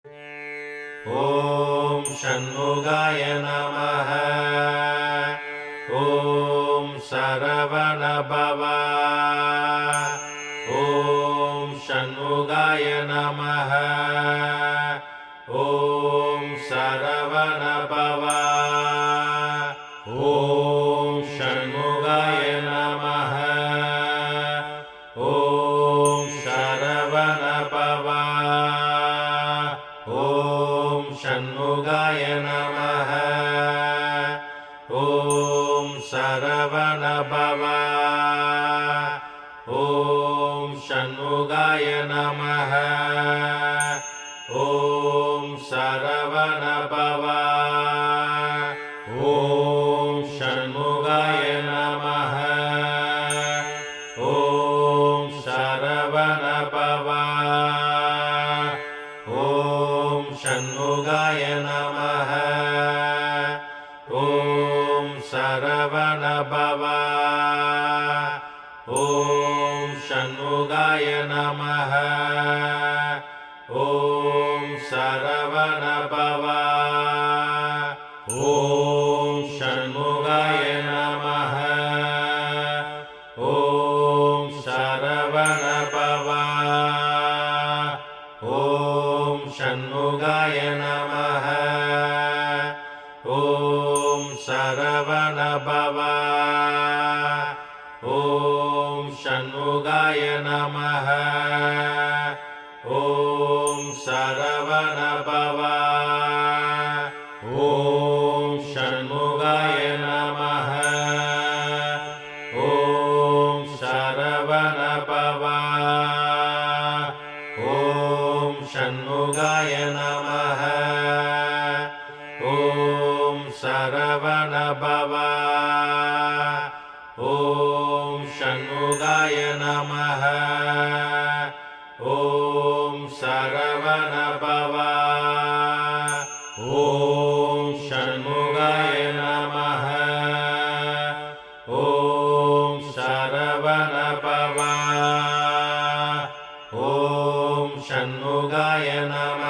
ॐ षण्मुगाय नमः। ॐ शरवणभव। ॐ षण्मुगाय नमः। ॐ शरवणभव। ॐ षण्मुगाय नमः। ॐ शरवणभव। ॐ षण्मुगाय नमः। ॐ शरवणभव। ॐ षण्मुगाय नमः। ॐ शरवणभव। ॐ षण्मुगाय नमः। ॐ शरवणभव। ॐ षण्मुगाय नमः। ॐ शरवणभव। ॐ षण्मुगाय नमः। ॐ शरवणभव। ॐ षण्मुगाय नमः। ॐ शरवणभव। ॐ षण्मुगाय नमः। ॐ शरवणभव। ॐ षण्मुगाय नमः। ॐ शरवणभव। ॐ षण्मुगाय नमः। ॐ शरवणभव। ॐ षण्मुगाय नमः। ॐ शरवणभव। ॐ षण्मुगाय नमः। ॐ शरवणभव। ॐ षण्मुगाय नमः। ॐ शरवणभव। ॐ षण्मुगाय नमः।